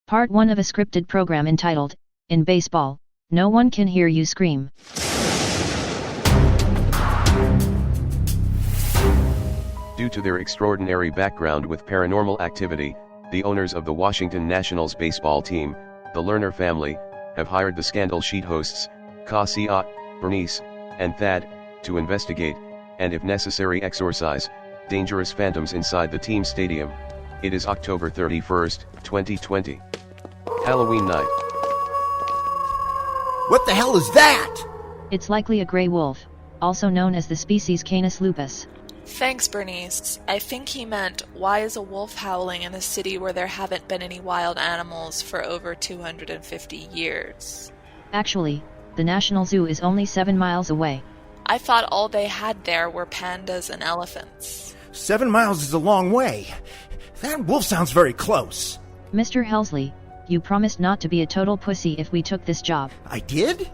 Part 1 of a scripted program entitled, In Baseball, No One Can Hear You Scream. Due to their extraordinary background with paranormal activity, the owners of the Washington Nationals baseball team, the Lerner family, have hired the Scandal Sheet hosts, Kassia, Bernice, and Thad, to investigate, and if necessary exorcise, dangerous phantoms inside the team stadium. It is October 31st, 2020. Halloween night. What the hell is that? It's likely a gray wolf, also known as the species Canis lupus. Thanks, Bernice. I think he meant, why is a wolf howling in a city where there haven't been any wild animals for over 250 years? Actually, the National Zoo is only 7 miles away. I thought all they had there were pandas and elephants. 7 miles is a long way. That wolf sounds very close. Mr. Helsley, you promised not to be a total pussy if we took this job. I did?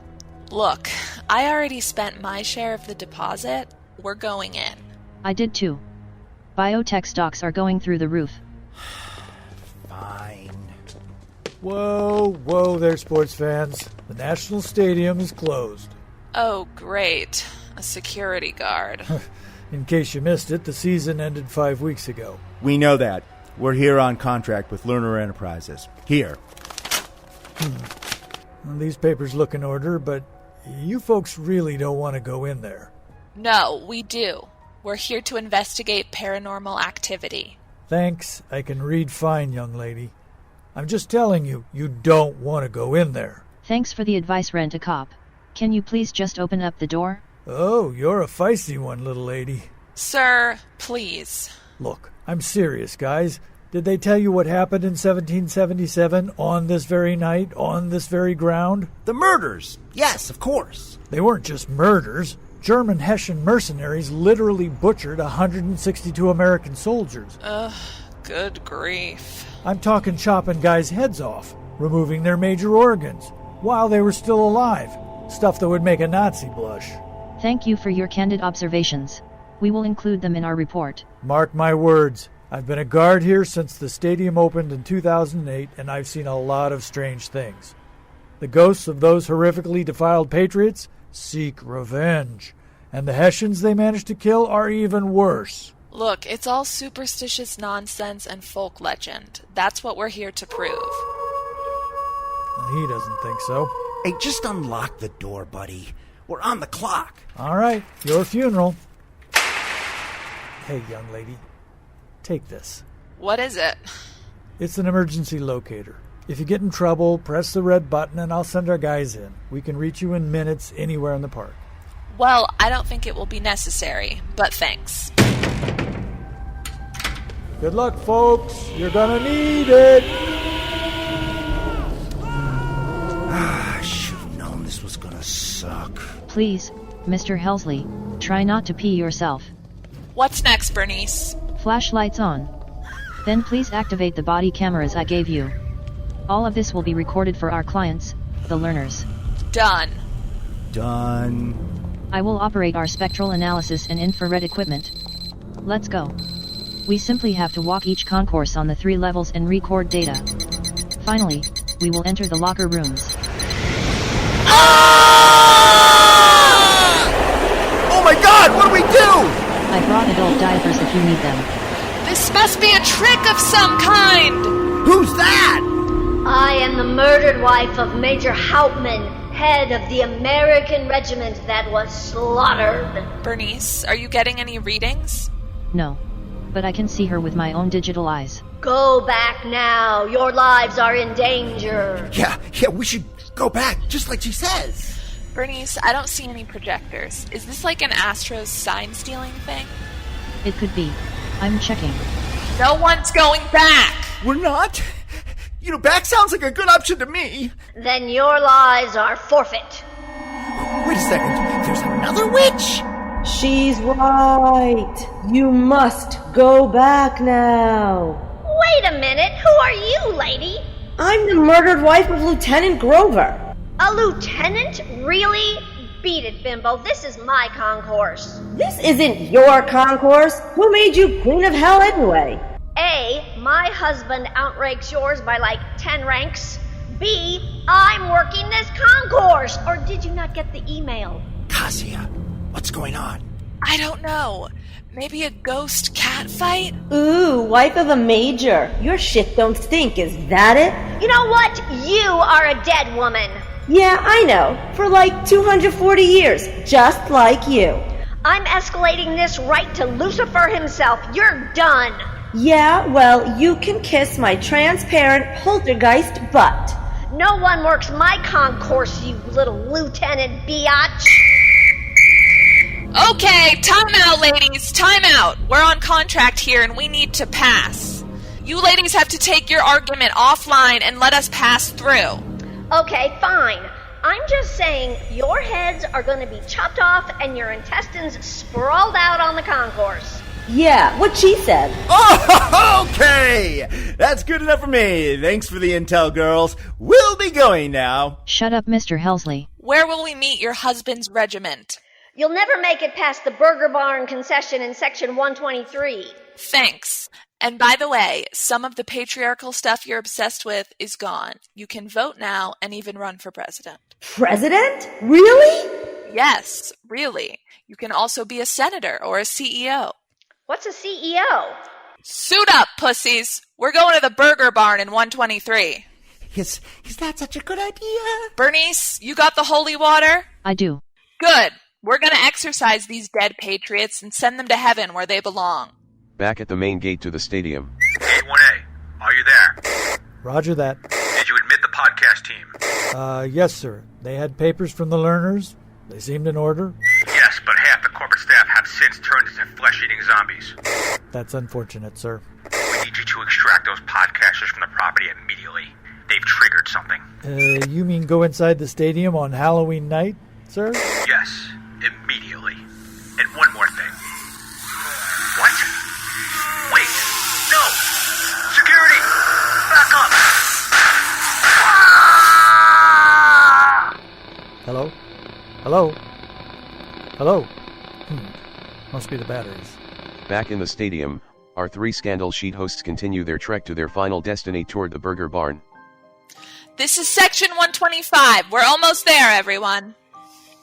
Look, I already spent my share of the deposit. We're going in. I did too. Biotech stocks are going through the roof. Fine. Whoa there, sports fans. The National Stadium is closed. Oh, great. A security guard. In case you missed it, the season ended 5 weeks ago. We know that. We're here on contract with Lerner Enterprises. Here. Well, these papers look in order, but you folks really don't want to go in there. No, we do. We're here to investigate paranormal activity. Thanks. I can read fine, young lady. I'm just telling you, you don't want to go in there. Thanks for the advice, Rent-A-Cop. Can you please just open up the door? Oh, you're a feisty one, little lady. Sir, please. Look, I'm serious, guys. Did they tell you what happened in 1777 on this very night, on this very ground? The murders. Yes, of course. They weren't just murders. German Hessian mercenaries literally butchered 162 American soldiers. Ugh, good grief. I'm talking chopping guys' heads off, removing their major organs, while they were still alive. Stuff that would make a Nazi blush. Thank you for your candid observations. We will include them in our report. Mark my words. I've been a guard here since the stadium opened in 2008, and I've seen a lot of strange things. The ghosts of those horrifically defiled patriots seek revenge, and the Hessians they managed to kill are even worse. Look, it's all superstitious nonsense and folk legend. That's what we're here to prove. He doesn't think so. Hey, just unlock the door, buddy. We're on the clock. All right, your funeral. Hey, young lady, take this. What is it? It's an emergency locator. If you get in trouble, press the red button and I'll send our guys in. We can reach you in minutes anywhere in the park. Well, I don't think it will be necessary, but thanks. Good luck, folks. You're gonna need it. I should have known this was gonna suck. Please, Mr. Helsley, try not to pee yourself. What's next, Bernice? Flashlights on. Then please activate the body cameras I gave you. All of this will be recorded for our clients, the Lerners. Done. Done. I will operate our spectral analysis and infrared equipment. Let's go. We simply have to walk each concourse on the 3 levels and record data. Finally, we will enter the locker rooms. Oh my God, what do we do? I brought adult diapers if you need them. This must be a trick of some kind! Who's that? I am the murdered wife of Major Hauptman, head of the American regiment that was slaughtered. Bernice, are you getting any readings? No. But I can see her with my own digital eyes. Go back now. Your lives are in danger. Yeah, we should go back, just like she says. Bernice, I don't see any projectors. Is this like an Astros sign-stealing thing? It could be. I'm checking. No one's going back! We're not? Back sounds like a good option to me. Then your lives are forfeit. Wait a second, there's another witch? She's right. You must go back now. Wait a minute, who are you, lady? I'm the murdered wife of Lieutenant Grover. A lieutenant? Really? Beat it, bimbo. This is my concourse. This isn't your concourse. Who made you Queen of Hell anyway? A, my husband outranks yours by like 10 ranks. B, I'm working this concourse. Or did you not get the email? Kassia, what's going on? I don't know. Maybe a ghost cat fight? Ooh, wife of a major. Your shit don't stink, is that it? You know what? You are a dead woman. Yeah, I know. For like 240 years, just like you. I'm escalating this right to Lucifer himself. You're done. Yeah, well, you can kiss my transparent poltergeist butt. No one works my concourse, you little lieutenant biatch. Okay, time out, ladies. Time out. We're on contract here and we need to pass. You ladies have to take your argument offline and let us pass through. Okay, fine. I'm just saying your heads are going to be chopped off and your intestines sprawled out on the concourse. Yeah, what she said. Oh, okay! That's good enough for me. Thanks for the intel, girls. We'll be going now. Shut up, Mr. Helsley. Where will we meet your husband's regiment? You'll never make it past the Burger Barn concession in section 123. Thanks. And by the way, some of the patriarchal stuff you're obsessed with is gone. You can vote now and even run for president. President? Really? Yes, really. You can also be a senator or a CEO. What's a CEO? Suit up, pussies. We're going to the Burger Barn in 123. Is that such a good idea? Bernice, you got the holy water? I do. Good. We're going to exorcise these dead patriots and send them to heaven where they belong. Back at the main gate to the stadium. A1A, are you there? Roger that. Did you admit the podcast team? Yes, sir. They had papers from the learners. They seemed in order. Yes, but half the corporate staff have since turned into flesh-eating zombies. That's unfortunate, sir. We need you to extract those podcasters from the property immediately. They've triggered something. You mean go inside the stadium on Halloween night, sir? Yes, immediately. And one more thing. What? Wait, no! Security! Back up! Hello? Hello? Hello? Must be the batteries. Back in the stadium, our three Scandal Sheet hosts continue their trek to their final destiny toward the Burger Barn. This is section 125. We're almost there, everyone.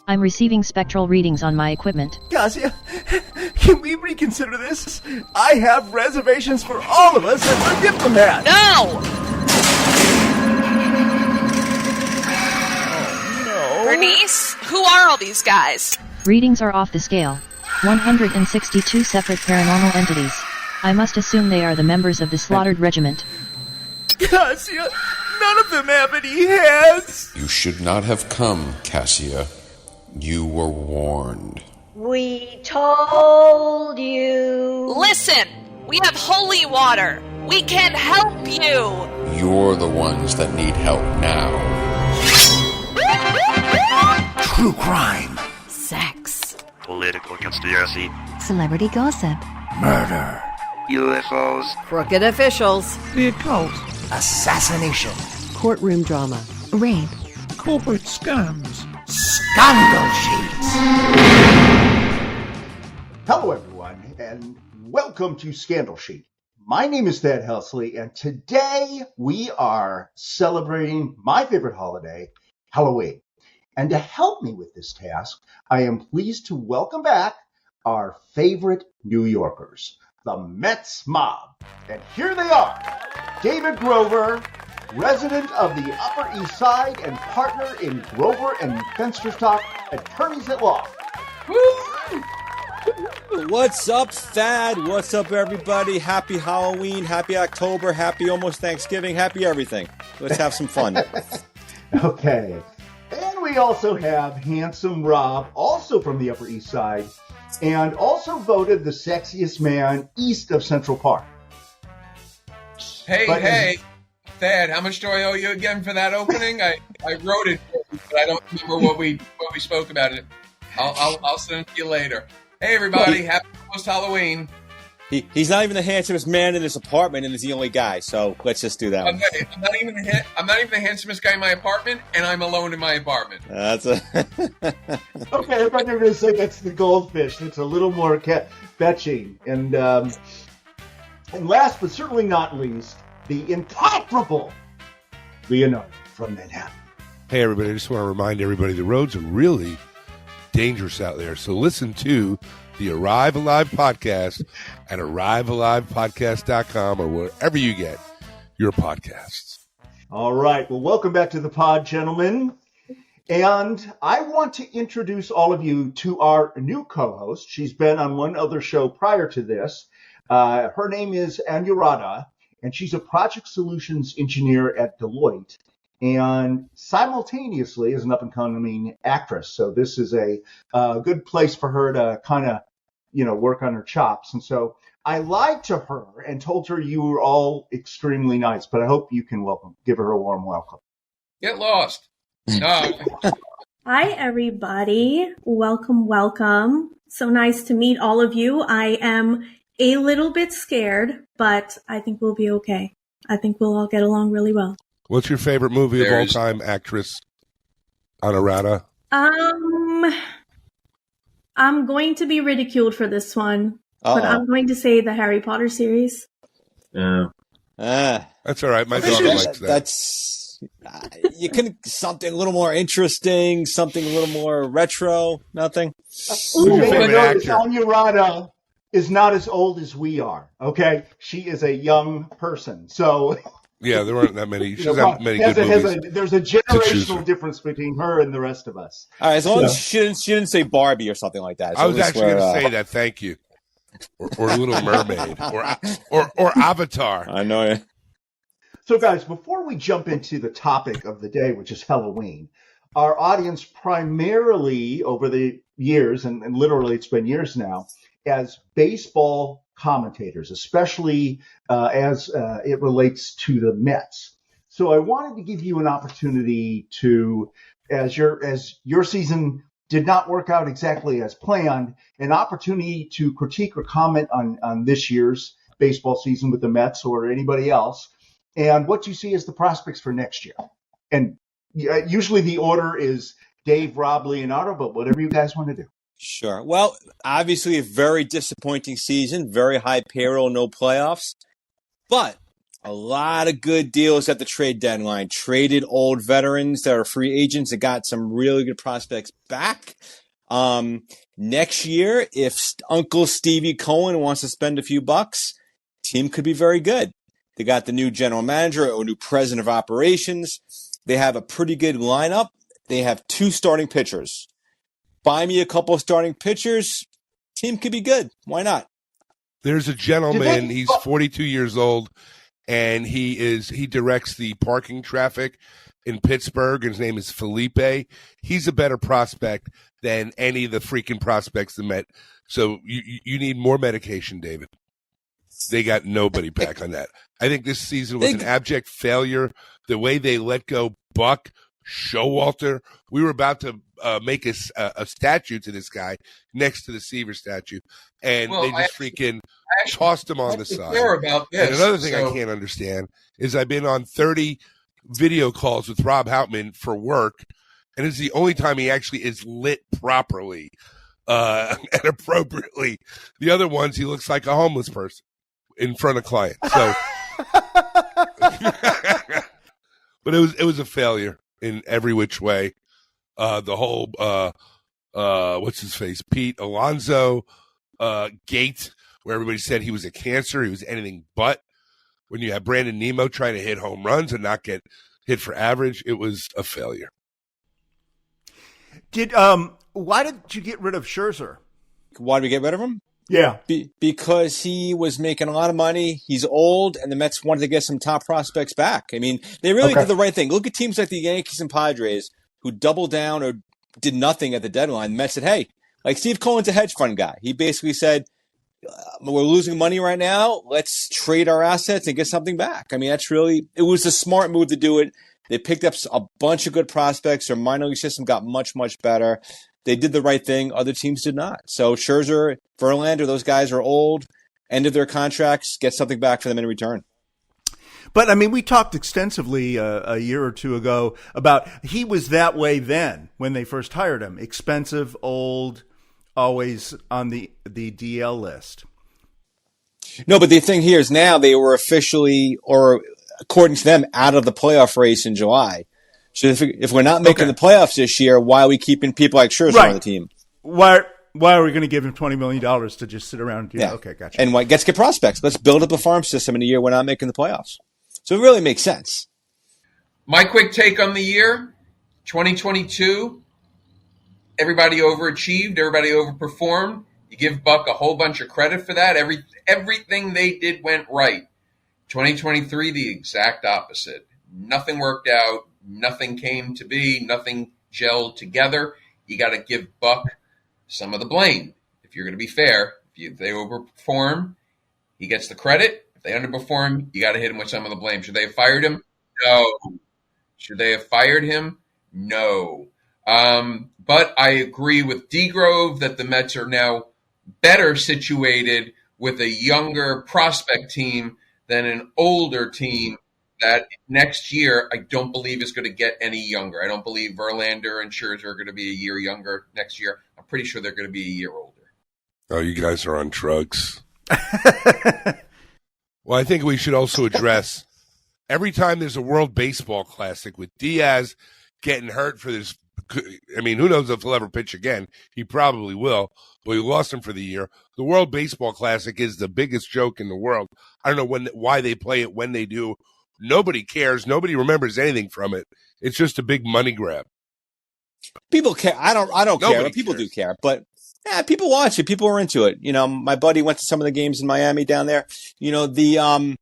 I'm receiving spectral readings on my equipment. Kassia, can we reconsider this? I have reservations for all of us as a diplomat. No! No. Bernice, who are all these guys? Readings are off the scale. 162 separate paranormal entities. I must assume they are the members of the slaughtered regiment. Kassia, none of them have any heads. You should not have come, Kassia. You were warned. We told you. Listen, we have holy water. We can help you. You're the ones that need help now. True crime. Sex. Political conspiracy. Celebrity gossip. Murder. UFOs. Crooked officials. The occult. Assassination. Courtroom drama. Rape. Corporate scams. Scandal Sheets. Hello, everyone, and welcome to Scandal Sheet. My name is Thad Helsley, and today we are celebrating my favorite holiday, Halloween. And to help me with this task, I am pleased to welcome back our favorite New Yorkers, the Mets Mob. And here they are, David Grover, resident of the Upper East Side and partner in Grover and Fensterstock Attorneys at Law. What's up, Thad? What's up, everybody? Happy Halloween, happy October, happy almost Thanksgiving, happy everything. Let's have some fun. Okay. And we also have Handsome Rob, also from the Upper East Side, and also voted the sexiest man east of Central Park. Hey, Thad, how much do I owe you again for that opening? I wrote it, but I don't remember what we spoke about it. I'll send it to you later. Hey, everybody, happy post Halloween. He's not even the handsomest man in this apartment, and he's the only guy. So let's just do that. I'm not even the handsomest guy in my apartment, and I'm alone in my apartment. That's a Okay, I thought you were going to say that's the goldfish. It's a little more fetching. And And last but certainly not least, the incomparable Leonardo from Manhattan. Hey, everybody, I just want to remind everybody the roads are really dangerous out there. So listen to the Arrive Alive podcast at arrivealivepodcast.com or wherever you get your podcasts. All right. Well, welcome back to the pod, gentlemen. And I want to introduce all of you to our new co-host. She's been on one other show prior to this. Her name is Anuradha, and she's a project solutions engineer at Deloitte and simultaneously is an up-and-coming actress. So this is a good place for her to kind of, work on her chops. And so I lied to her and told her you were all extremely nice, but I hope you can give her a warm welcome. Get lost. No. Hi, everybody. Welcome, welcome. So nice to meet all of you. I am a little bit scared, but I think we'll be okay. I think we'll all get along really well. What's your favorite movie of all time, actress Anuradha? I'm going to be ridiculed for this one, but I'm going to say the Harry Potter series. Yeah. That's all right. My daughter likes that. You can something a little more interesting, something a little more retro. Nothing. Anuradha is not as old as we are. Okay, she is a young person. So yeah, there aren't that many. She's not many good movies. There's a generational difference between her and the rest of us. All right, as long as she didn't say Barbie or something like that. I was actually going to say that. Thank you. Or Little Mermaid, or Avatar. I know it. So, guys, before we jump into the topic of the day, which is Halloween, our audience primarily over the years, and literally it's been years now, as baseball commentators, especially as it relates to the Mets. So I wanted to give you an opportunity to, as your season did not work out exactly as planned, an opportunity to critique or comment on this year's baseball season with the Mets or anybody else, and what you see as the prospects for next year. And usually the order is Dave, Rob, Leonardo, but whatever you guys want to do. Sure. Well, obviously a very disappointing season, very high payroll, no playoffs, but a lot of good deals at the trade deadline. Traded old veterans that are free agents and got some really good prospects back. Next year, if Uncle Stevie Cohen wants to spend a few bucks, team could be very good. They got the new general manager or new president of operations. They have a pretty good lineup. They have 2 starting pitchers. Buy me a couple of starting pitchers, team could be good. Why not? There's a gentleman, he's 42 years old, and he directs the parking traffic in Pittsburgh, and his name is Felipe. He's a better prospect than any of the freaking prospects the Met. So you need more medication, David. They got nobody back on that. I think this season was an abject failure. The way they let go Buck, Showalter, we were about to make a statue to this guy next to the Seaver statue, and they just freaking tossed him on the side. About this, and another thing I can't understand is I've been on 30 video calls with Rob Hauptman for work, and it's the only time he actually is lit properly and appropriately. The other ones, he looks like a homeless person in front of clients. So, but it was a failure in every which way. The whole what's his face, Pete Alonso gate, where everybody said he was a cancer, he was anything but. When you have Brandon Nemo trying to hit home runs and not get hit for average, it was a failure. Why did you get rid of Scherzer? Why did we get rid of him? Yeah. Because he was making a lot of money. He's old, and the Mets wanted to get some top prospects back. I mean, they really did the right thing. Look at teams like the Yankees and Padres who doubled down or did nothing at the deadline. The Mets said, hey, like Steve Cohen's a hedge fund guy. He basically said, we're losing money right now. Let's trade our assets and get something back. I mean, it was a smart move to do it. They picked up a bunch of good prospects. Their minor league system got much, much better. They did the right thing. Other teams did not. So Scherzer, Verlander, those guys are old, end of their contracts, get something back for them in return. But, I mean, we talked extensively a year or two ago about he was that way then when they first hired him. Expensive, old, always on the DL list. No, but the thing here is now they were officially, or according to them, out of the playoff race in July. So if we're not making the playoffs this year, why are we keeping people like Scherzer on the team? Why are we going to give him $20 million to just sit around? Yeah. Okay, gotcha. And let's get prospects. Let's build up a farm system in a year we're not making the playoffs. So it really makes sense. My quick take on the year, 2022, everybody overachieved, everybody overperformed. You give Buck a whole bunch of credit for that. Everything they did went right. 2023, the exact opposite. Nothing worked out. Nothing came to be. Nothing gelled together. You got to give Buck some of the blame. If you're going to be fair, if they overperform, he gets the credit. If they underperform, you got to hit him with some of the blame. Should they have fired him? No. Should they have fired him? No. But I agree with D-Grove that the Mets are now better situated with a younger prospect team than an older team that next year I don't believe is going to get any younger. I don't believe Verlander and Scherzer are going to be a year younger next year. I'm pretty sure they're going to be a year older. Oh, you guys are on drugs. Well, I think we should also address every time there's a World Baseball Classic with Diaz getting hurt for this. I mean, who knows if he'll ever pitch again? He probably will, but we lost him for the year. The World Baseball Classic is the biggest joke in the world. I don't know why they play it when they do. Nobody cares. Nobody remembers anything from it. It's just a big money grab. People care. I don't care, but people do care. But yeah, people watch it. People are into it. You know, my buddy went to some of the games in Miami down there. You know, the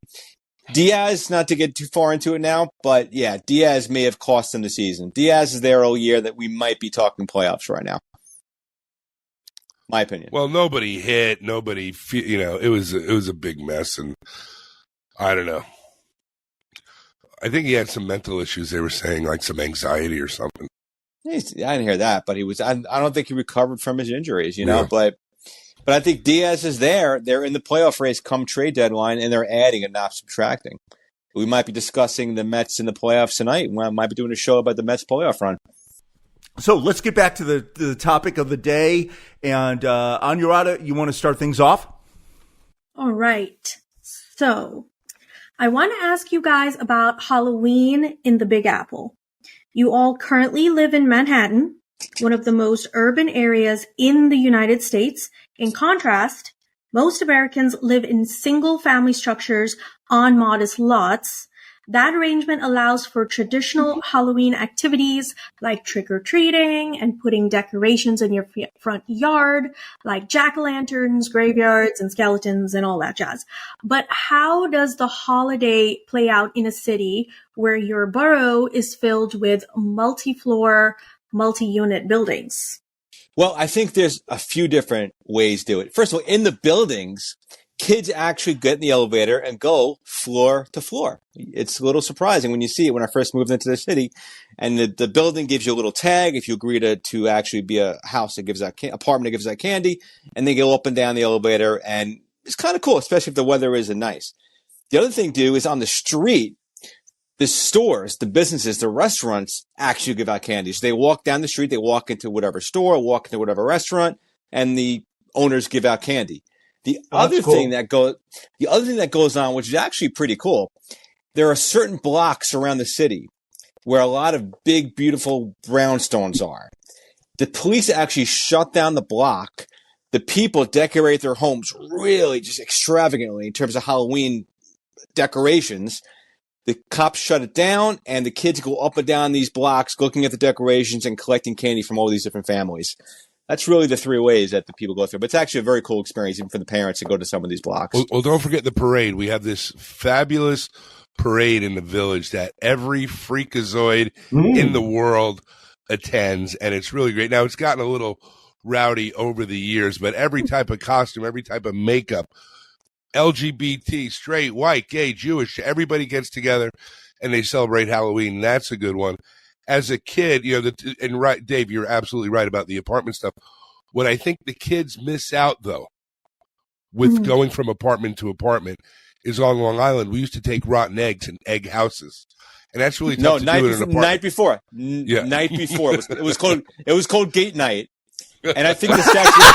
Diaz, not to get too far into it now, but yeah, Diaz may have cost them the season. Diaz is there all year that we might be talking playoffs right now. My opinion. Well, nobody hit. Nobody, it was a big mess, and I don't know. I think he had some mental issues. They were saying like some anxiety or something. I didn't hear that, but he was. I don't think he recovered from his injuries, But I think Diaz is there. They're in the playoff race come trade deadline, and they're adding and not subtracting. We might be discussing the Mets in the playoffs tonight. We might be doing a show about the Mets playoff run. So let's get back to the topic of the day. And Anuradha, you want to start things off? All right. So I want to ask you guys about Halloween in the Big Apple. You all currently live in Manhattan, one of the most urban areas in the United States. In contrast, most Americans live in single-family structures on modest lots. That arrangement allows for traditional Halloween activities like trick-or-treating and putting decorations in your front yard, like jack-o'-lanterns, graveyards, and skeletons and all that jazz. But how does the holiday play out in a city where your borough is filled with multi-floor, multi-unit buildings? Well, I think there's a few different ways to do it. First of all, in the buildings, kids actually get in the elevator and go floor to floor. It's a little surprising when you see it. When I first moved into the city, and the building gives you a little tag if you agree to actually be a house that gives out apartment that gives out candy, and they go up and down the elevator, and it's kind of cool, especially if the weather isn't nice. The other thing to do is on the street, the stores, the businesses, the restaurants actually give out candies. They walk down the street, they walk into whatever store, walk into whatever restaurant, and the owners give out candy. The other thing that goes on, which is actually pretty cool, there are certain blocks around the city where a lot of big, beautiful brownstones are. The police actually shut down the block. The people decorate their homes really just extravagantly in terms of Halloween decorations. The cops shut it down, and the kids go up and down these blocks looking at the decorations and collecting candy from all these different families. That's really the three ways that the people go through. But it's actually a very cool experience, even for the parents to go to some of these blocks. Well, don't forget the parade. We have this fabulous parade in the village that every freakazoid in the world attends, and it's really great. Now, it's gotten a little rowdy over the years, but every type of costume, every type of makeup, LGBT, straight, white, gay, Jewish, everybody gets together, and they celebrate Halloween. That's a good one. As a kid, and Dave, you're absolutely right about the apartment stuff. What I think the kids miss out, though, with going from apartment to apartment, is on Long Island. We used to take rotten eggs and egg houses, and that's really tough to do in an apartment. Night before. It was called gate night, and I think the statute.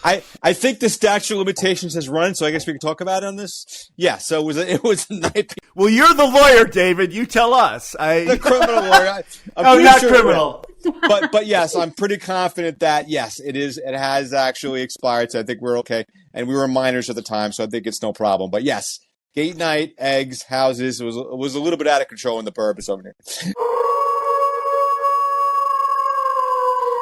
I think the statute of limitations has run, so I guess we can talk about it on this. Yeah, so it was a night. Well, you're the lawyer, David. You tell us. The criminal lawyer. Oh, not criminal. But yes, I'm pretty confident that yes, it is. It has actually expired, so I think we're okay. And we were minors at the time, so I think it's no problem. But yes, gate night, eggs, houses. It was a little bit out of control in the burbs over there.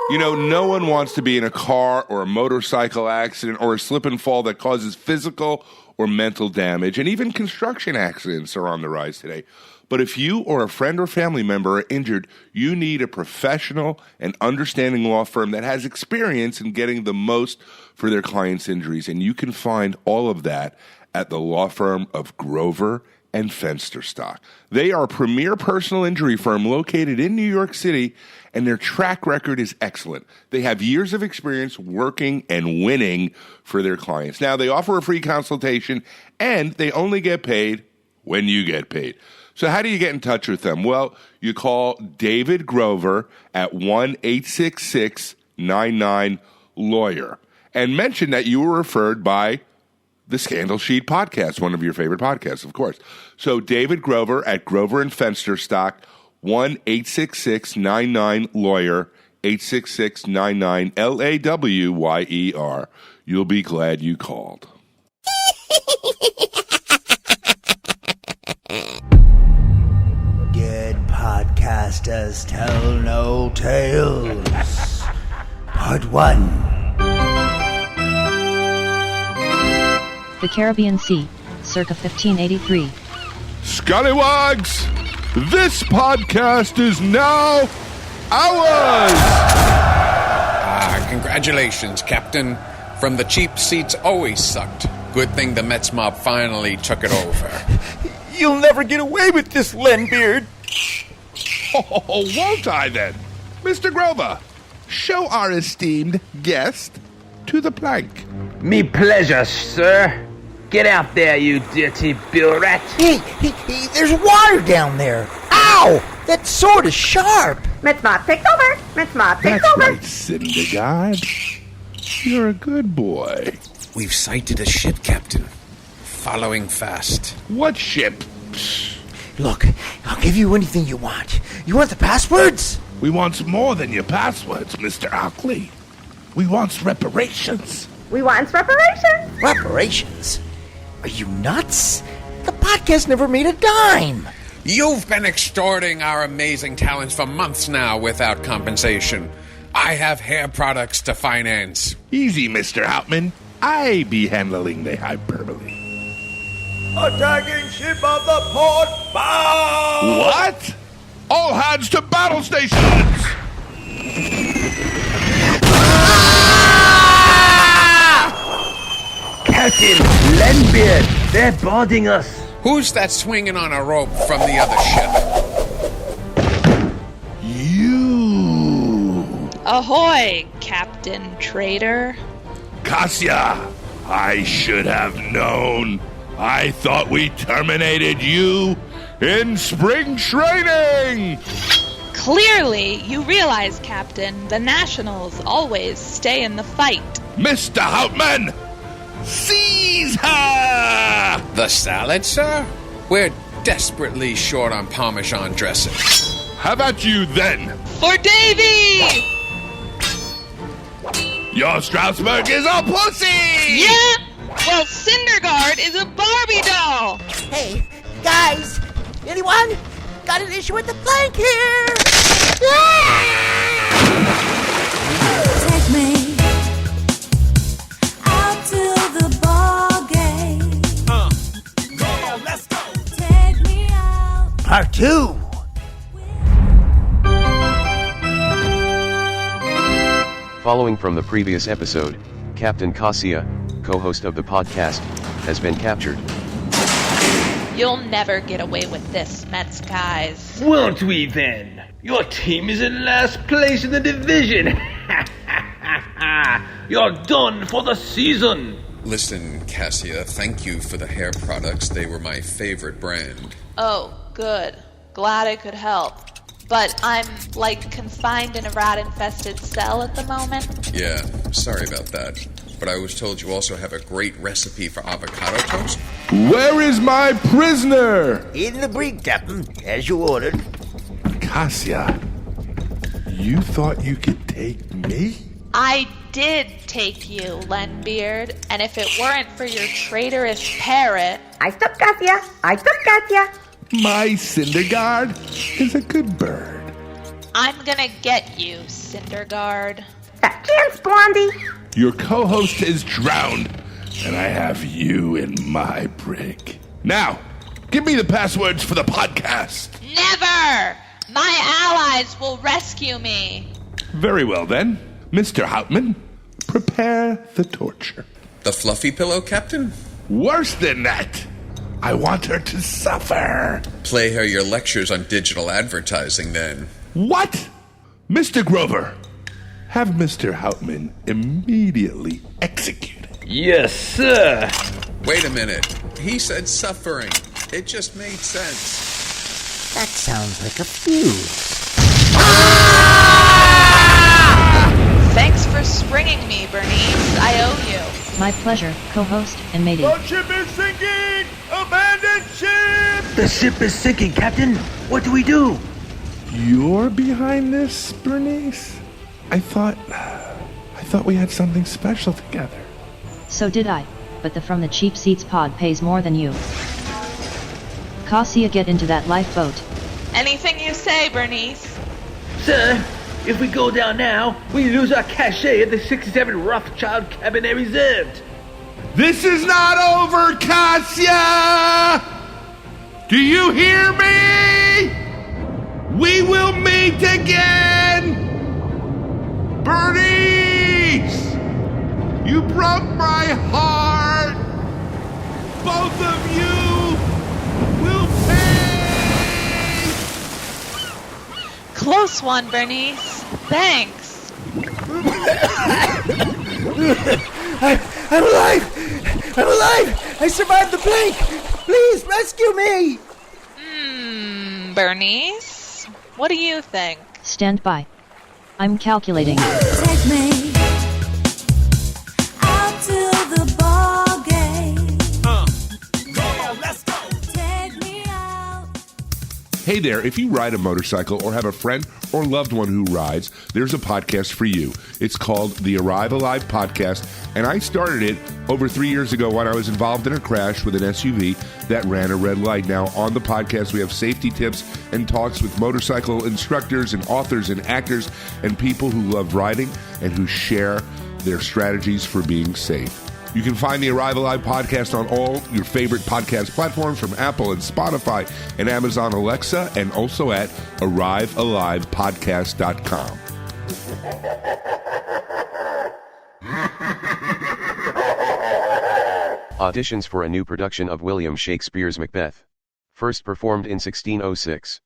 You know, no one wants to be in a car or a motorcycle accident or a slip and fall that causes physical or mental damage, and even construction accidents are on the rise today. But if you or a friend or family member are injured, you need a professional and understanding law firm that has experience in getting the most for their clients' injuries, and you can find all of that at the law firm of Grover and Fensterstock. They are a premier personal injury firm located in New York City, and their track record is excellent. They have years of experience working and winning for their clients. Now, they offer a free consultation, and they only get paid when you get paid. So how do you get in touch with them? Well, you call David Grover at 1-866-99-LAWYER and mention that you were referred by the Scandal Sheet podcast, one of your favorite podcasts, of course. So David Grover at Grover and Fensterstock, 1-866-99-LAWYER, 866-99-LAWYER. You'll be glad you called. Dead podcasters tell no tales. Part 1. The Caribbean Sea, circa 1583. Scallywags, this podcast is now ours! Congratulations, Captain. From the cheap seats always sucked. Good thing the Mets mob finally took it over. You'll never get away with this, Lenbeard. Oh, won't I then? Mr. Grover, show our esteemed guest to the plank. Me pleasure, sir. Get out there, you dirty bill rat. Hey, there's water down there. Ow! That sword is sharp. Mets mob takes over. Mets mob takes That's over. right, Syndergaard. You're a good boy. We've sighted a ship, Captain. Following fast. What ship? Look, I'll give you anything you want. You want the passwords? We want more than your passwords, Mr. Oakley. We want reparations. We want reparations. Reparations? Are you nuts? The podcast never made a dime. You've been extorting our amazing talents for months now without compensation. I have hair products to finance. Easy, Mr. Hauptman. I be handling the hyperbole. Attacking ship of the port bow! What? All hands to battle stations! Captain, Lenbeard, they're boarding us. Who's that swinging on a rope from the other ship? You. Ahoy, Captain Traitor. Kassia, I should have known. I thought we terminated you in spring training. Clearly, you realize, Captain, the Nationals always stay in the fight. Mr. Hauptman, seize her! The salad, sir? We're desperately short on Parmesan dressing. How about you then? For Davy! Your Strasbourg is a pussy! Yeah? Well, Syndergaard is a Barbie doll! Hey, guys! Anyone? Got an issue with the plank here! Take me out to the ball game. Go on, let's go! Take me out. Part 2. Following from the previous episode, Captain Kassia, co-host of the podcast, has been captured. You'll never get away with this, Mets guys. Won't we then? Your team is in last place in the division. You're done for the season. Listen, Kassia, thank you for the hair products. They were my favorite brand. Oh, good. Glad I could help. but I'm, like, confined in a rat-infested cell at the moment. Yeah, sorry about that. But I was told you also have a great recipe for avocado toast. Where is my prisoner? In the brig, Captain, as you ordered. Kassia, you thought you could take me? I did take you, Lenbeard, and if it weren't for your traitorous parrot... I took Kassia. I took Kassia. My Cinderguard is a good bird. I'm gonna get you, Cinderguard. That chance, Blondie. Your co-host is drowned, and I have you in my brig. Now, give me the passwords for the podcast. Never! My allies will rescue me. Very well, then. Mr. Hauptman, prepare the torture. The fluffy pillow, Captain? Worse than that. I want her to suffer. Play her your lectures on digital advertising, then. What? Mr. Grover, have Mr. Hauptman immediately executed. Yes, sir. Wait a minute. He said suffering. It just made sense. That sounds like a fuse. Thanks for springing me, Bernice. I owe you. My pleasure, co-host and matey. The ship is sinking! Abandoned ship! The ship is sinking, Captain. What do we do? You're behind this, Bernice? I thought we had something special together. So did I, but the From the Cheap Seats pod pays more than you. Kassia, get into that lifeboat. Anything you say, Bernice. Sir, if we go down now, we lose our cachet at the 67 Rothschild Cabinet Reserved. This is not over, Kassia! Do you hear me? We will meet again! Bernice! You broke my heart! Both of you will pay! Close one, Bernice. Thanks. I'm alive! I'm alive! I survived the blink! Please rescue me! Bernice? What do you think? Stand by. I'm calculating. Take me out to the ball game. Come on, let's go! Take me out. Hey there, if you ride a motorcycle or have a friend or loved one who rides, there's a podcast for you. It's called the Arrive Alive Podcast, and I started it over 3 years ago when I was involved in a crash with an SUV that ran a red light. Now, on the podcast, we have safety tips and talks with motorcycle instructors and authors and actors and people who love riding and who share their strategies for being safe. You can find the Arrive Alive podcast on all your favorite podcast platforms from Apple and Spotify and Amazon Alexa, and also at arrivealivepodcast.com. Auditions for a new production of William Shakespeare's Macbeth. First performed in 1606.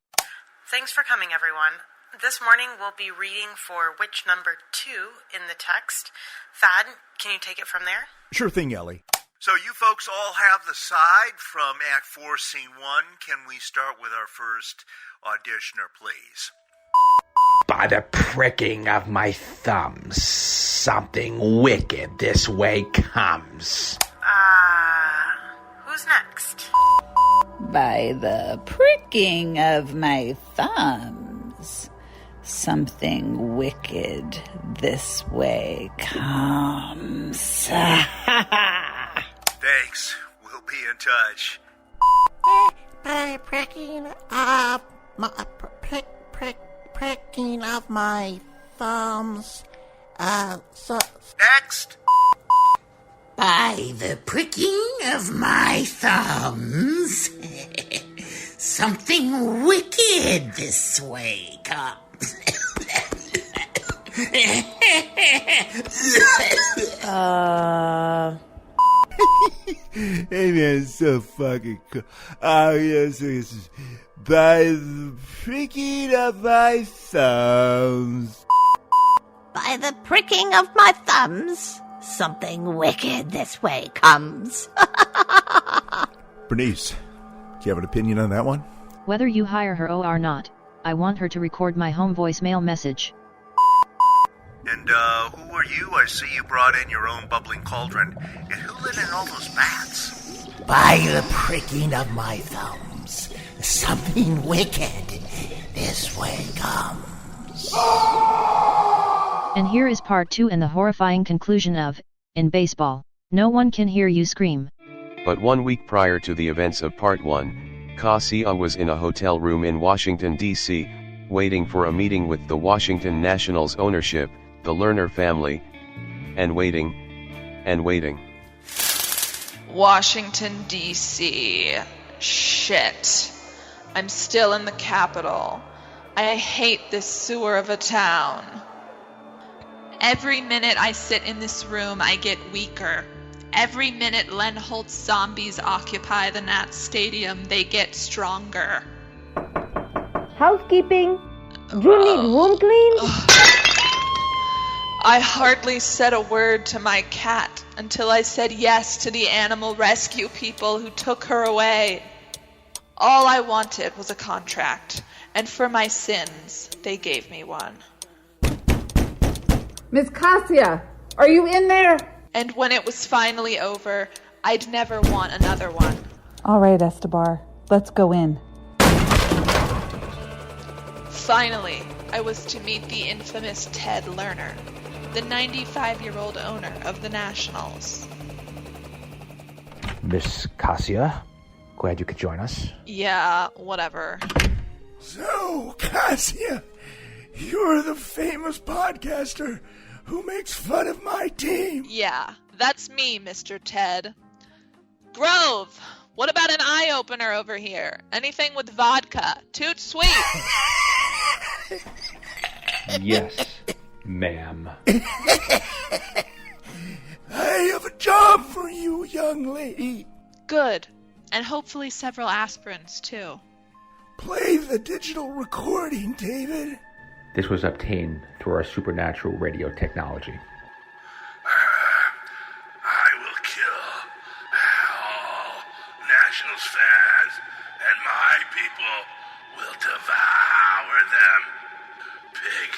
Thanks for coming, everyone. This morning we'll be reading for witch number 2 in the text. Thad, can you take it from there? Sure thing, Ellie. So you folks all have the side from Act 4, Scene 1. Can we start with our first auditioner, please? By the pricking of my thumbs, something wicked this way comes. Who's next? By the pricking of my thumbs, something wicked this way comes. Thanks. We'll be in touch. By pricking of my pricking of my thumbs. Next. By the pricking of my thumbs, something wicked this way comes. Hey man, it's so fucking cool. Yes, this is by the pricking of my thumbs. By the pricking of my thumbs, something wicked this way comes. Bernice, do you have an opinion on that one? Whether you hire her or not, I want her to record my home voicemail message. And, who are you? I see you brought in your own bubbling cauldron. And who lit in all those bats? By the pricking of my thumbs, something wicked this way comes. And here is part 2 and the horrifying conclusion of, in baseball, no one can hear you scream. But 1 week prior to the events of part 1, Kassia was in a hotel room in Washington, D.C., waiting for a meeting with the Washington Nationals ownership, the Lerner family, and waiting, and waiting. Washington, D.C. Shit. I'm still in the capital. I hate this sewer of a town. Every minute I sit in this room, I get weaker. Every minute Len Holt's zombies occupy the Nats Stadium, they get stronger. Housekeeping? Do you need room clean? I hardly said a word to my cat until I said yes to the animal rescue people who took her away. All I wanted was a contract, and for my sins, they gave me one. Miss Kassia, are you in there? And when it was finally over, I'd never want another one. All right, Estebar, let's go in. Finally, I was to meet the infamous Ted Lerner, the 95-year-old owner of the Nationals. Miss Kassia, glad you could join us. Yeah, whatever. So, Kassia, you're the famous podcaster who makes fun of my team. Yeah, that's me, Mr. Ted. Grove, what about an eye-opener over here? Anything with vodka. Toot sweet. Yes, ma'am. I have a job for you, young lady. Good. And hopefully several aspirins, too. Play the digital recording, David. This was obtained through our supernatural radio technology. I will kill all Nationals fans, and my people will devour them. Pig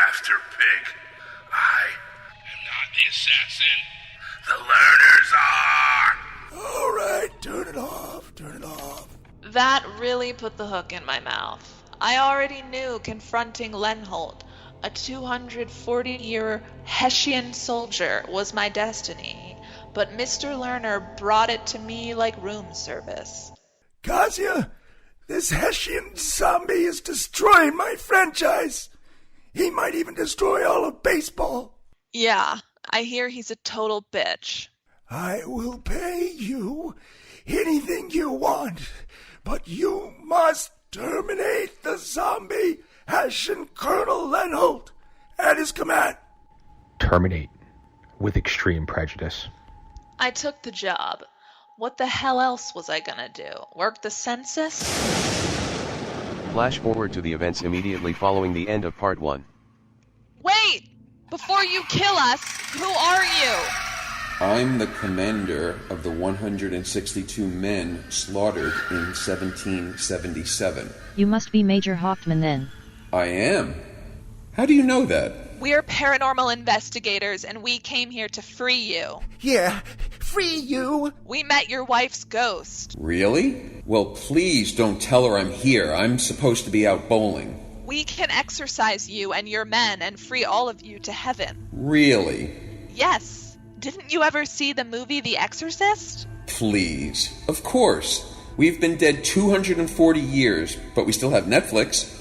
after pig. I am not the assassin. The Lerners are! All right, turn it off, turn it off. That really put the hook in my mouth. I already knew confronting Len Holt, a 240-year Hessian soldier, was my destiny, but Mr. Lerner brought it to me like room service. Kassia, this Hessian zombie is destroying my franchise. He might even destroy all of baseball. Yeah, I hear he's a total bitch. I will pay you anything you want, but you must terminate the zombie Hessian Colonel Len Holt at his command. Terminate with extreme prejudice. I took the job. What the hell else was I gonna do? Work the census? Flash forward to the events immediately following the end of part 1. Wait! Before you kill us, who are you? I'm the commander of the 162 men slaughtered in 1777. You must be Major Hauptman then. I am. How do you know that? We're paranormal investigators, and we came here to free you. Yeah, free you. We met your wife's ghost. Really? Well, please don't tell her I'm here. I'm supposed to be out bowling. We can exorcise you and your men and free all of you to heaven. Really? Yes. Didn't you ever see the movie The Exorcist? Please. Of course. We've been dead 240 years, but we still have Netflix.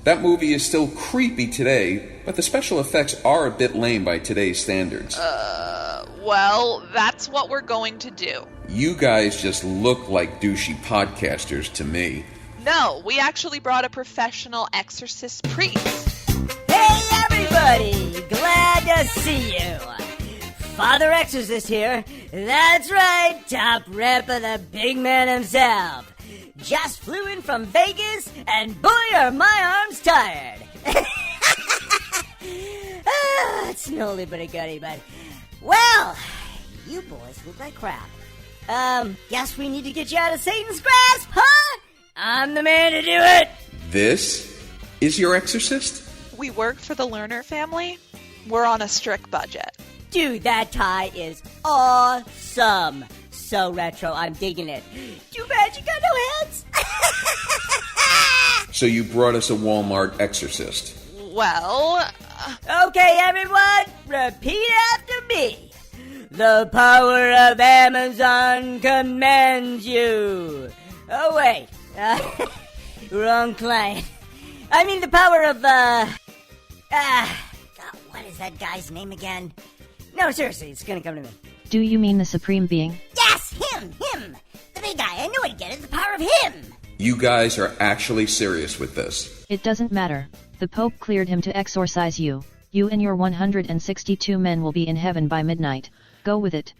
That movie is still creepy today, but the special effects are a bit lame by today's standards. Well, that's what we're going to do. You guys just look like douchey podcasters to me. No, we actually brought a professional exorcist priest. Hey, everybody! Glad to see you. Father Exorcist here. That's right, top rep of the big man himself. Just flew in from Vegas, and boy, are my arms tired. It's an oldie but a goodie, but... Well, you boys look like crap. Guess we need to get you out of Satan's grasp, huh? I'm the man to do it. This is your exorcist? We work for the Lerner family. We're on a strict budget. Dude, that tie is awesome. So retro, I'm digging it. Too bad you got no hands. So you brought us a Walmart exorcist. Well... Okay, everyone, repeat after me. The power of Amazon commands you. Oh, wait. Wrong client. I mean the power of, God, what is that guy's name again? No, seriously, it's gonna come to me. Do you mean the Supreme Being? Yes, him. The big guy, I knew I'd get it, the power of him. You guys are actually serious with this. It doesn't matter. The Pope cleared him to exorcise you. You and your 162 men will be in heaven by midnight. Go with it.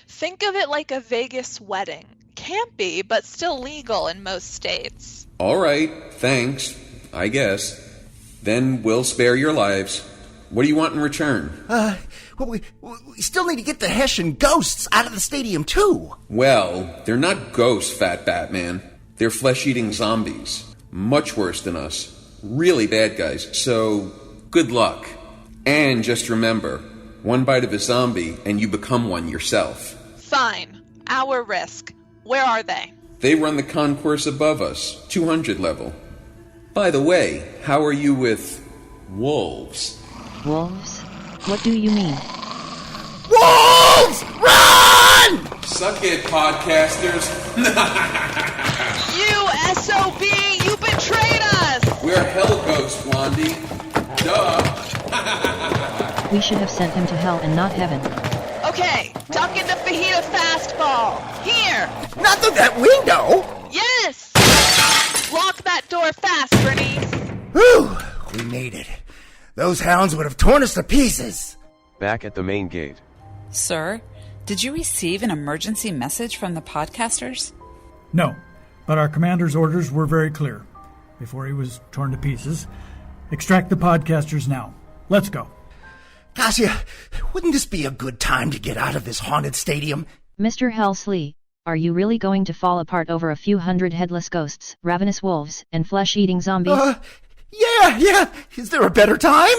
Think of it like a Vegas wedding. Can't be, but still legal in most states. All right, thanks, I guess. Then we'll spare your lives. What do you want in return? Well, we still need to get the Hessian ghosts out of the stadium, too. Well, they're not ghosts, Fat Batman. They're flesh-eating zombies. Much worse than us. Really bad guys. So, good luck. And just remember, one bite of a zombie and you become one yourself. Fine. Our risk. Where are they? They run the concourse above us, 200 level. By the way, how are you with wolves? Wolves? What do you mean? Wolves! Run! Suck it, podcasters. You SOB! You betrayed us! We're hell ghosts, Blondie. Duh. We should have sent him to hell and not heaven. Okay, duck into fajita fastball. Here! Not through that window! Yes! Lock that door fast, Bernice. Whew! We made it. Those hounds would have torn us to pieces. Back at the main gate. Sir, did you receive an emergency message from the podcasters? No, but our commander's orders were very clear. Before he was torn to pieces, extract the podcasters now. Let's go. Kassia, wouldn't this be a good time to get out of this haunted stadium? Mr. Helsley, are you really going to fall apart over a few hundred headless ghosts, ravenous wolves, and flesh-eating zombies? Yeah. Is there a better time?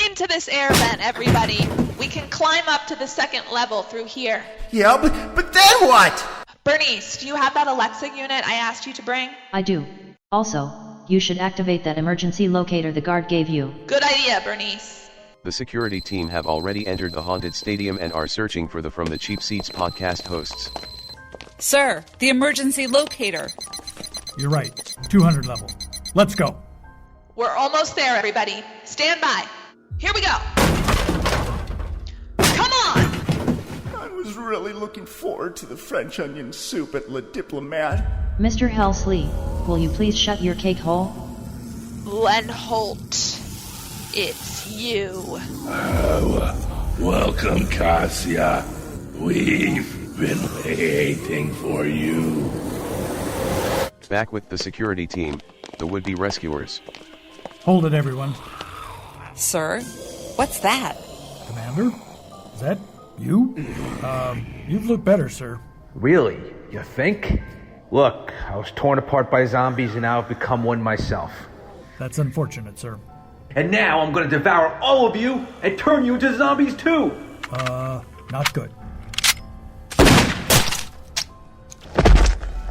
Into this air vent, everybody. We can climb up to the second level through here. Yeah, but then what? Bernice, do you have that Alexa unit I asked you to bring? I do. Also, you should activate that emergency locator the guard gave you. Good idea, Bernice. The security team have already entered the haunted stadium and are searching for the From the Cheap Seats podcast hosts. Sir, the emergency locator. You're right. 200 level. Let's go. We're almost there, everybody. Stand by. Here we go. Come on! I was really looking forward to the French onion soup at Le Diplomat. Mr. Helsley, will you please shut your cake hole? Lenholt, it's you. Welcome, Kassia. We've been waiting for you. Back with the security team, the would-be rescuers. Hold it, everyone. Sir, what's that? Commander? Is that you? You've looked better, sir. Really? You think? Look, I was torn apart by zombies and now I've become one myself. That's unfortunate, sir. And now I'm going to devour all of you and turn you into zombies too! Not good.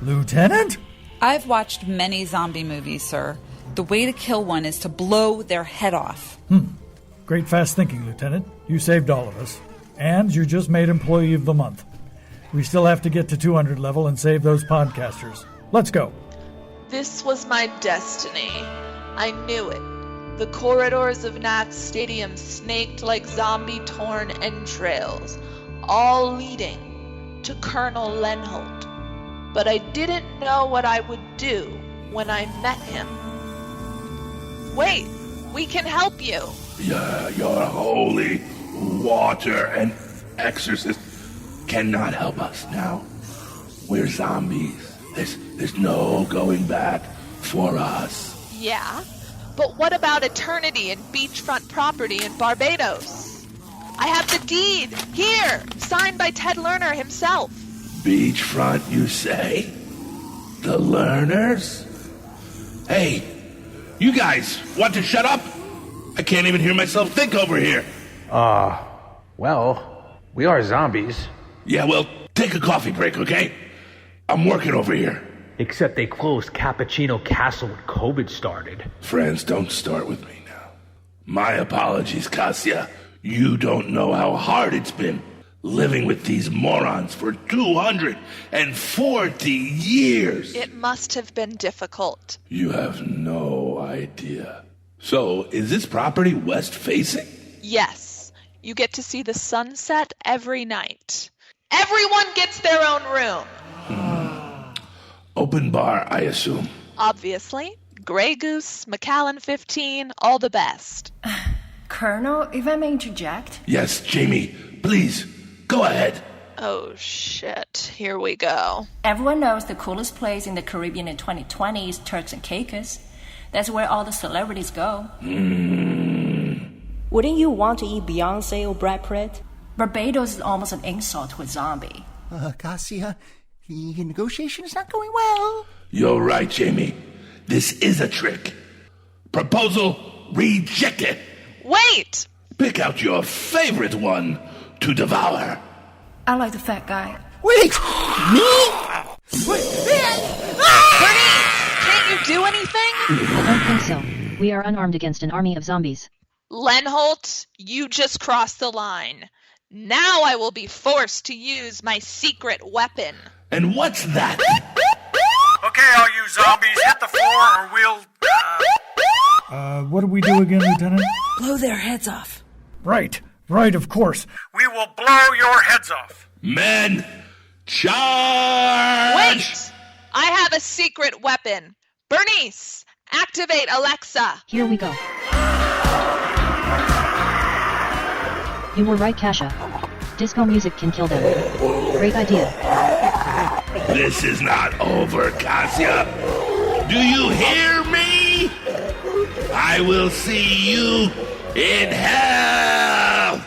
Lieutenant? I've watched many zombie movies, sir. The way to kill one is to blow their head off. Great fast thinking, Lieutenant. You saved all of us. And you just made Employee of the Month. We still have to get to 200 level and save those podcasters. Let's go. This was my destiny. I knew it. The corridors of Nat's Stadium snaked like zombie-torn entrails, all leading to Colonel Lenholt. But I didn't know what I would do when I met him. Wait, we can help you. Yeah, your holy water and exorcist cannot help us now. We're zombies. There's no going back for us. Yeah, but what about eternity and beachfront property in Barbados? I have the deed, here, signed by Ted Lerner himself. Beachfront, you say? The Lerners? Hey, you guys want to shut up? I can't even hear myself think over here. Well, we are zombies. Yeah, well, take a coffee break, okay? I'm working over here. Except they closed Cappuccino Castle when COVID started. Friends, don't start with me now. My apologies, Kassia. You don't know how hard it's been living with these morons for 240 years. It must have been difficult. You have no idea. So, is this property west-facing? Yes. You get to see the sunset every night. Everyone gets their own room. Open bar, I assume. Obviously. Grey Goose, Macallan 15, all the best. Colonel, if I may interject? Yes, Jamie, please, go ahead. Oh, shit. Here we go. Everyone knows the coolest place in the Caribbean in 2020 is Turks and Caicos. That's where all the celebrities go. Wouldn't you want to eat Beyonce or Brad Pitt? Barbados is almost an insult to a zombie. Kassia, the negotiation is not going well. You're right, Jamie. This is a trick. Proposal rejected. Wait! Pick out your favorite one to devour. I like the fat guy. Wait! Me? Bernie! Can't you do anything? I don't think so. We are unarmed against an army of zombies. Lenholt, you just crossed the line. Now I will be forced to use my secret weapon. And what's that? Okay, all you zombies, hit the floor or we'll... What do we do again, Lieutenant? Blow their heads off. Right, of course. We will blow your heads off. Men, charge! Wait! I have a secret weapon. Bernice, activate Alexa. Here we go. You were right, Kassia. Disco music can kill them. Great idea. This is not over, Kassia. Do you hear me? I will see you in hell!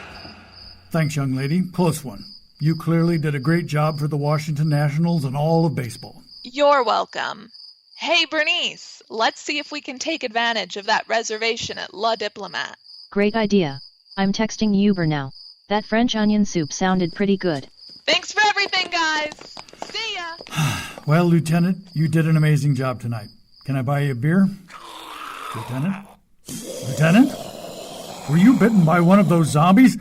Thanks, young lady. Close one. You clearly did a great job for the Washington Nationals and all of baseball. You're welcome. Hey, Bernice, let's see if we can take advantage of that reservation at La Diplomat. Great idea. I'm texting Uber now. That French onion soup sounded pretty good. Thanks for everything, guys. See ya. Well, Lieutenant, you did an amazing job tonight. Can I buy you a beer? Lieutenant? Lieutenant? Were you bitten by one of those zombies?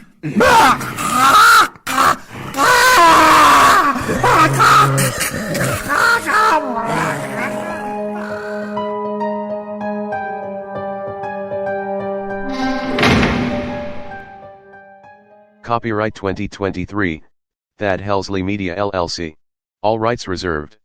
Copyright 2023, Thad Helsley Media LLC. All rights reserved.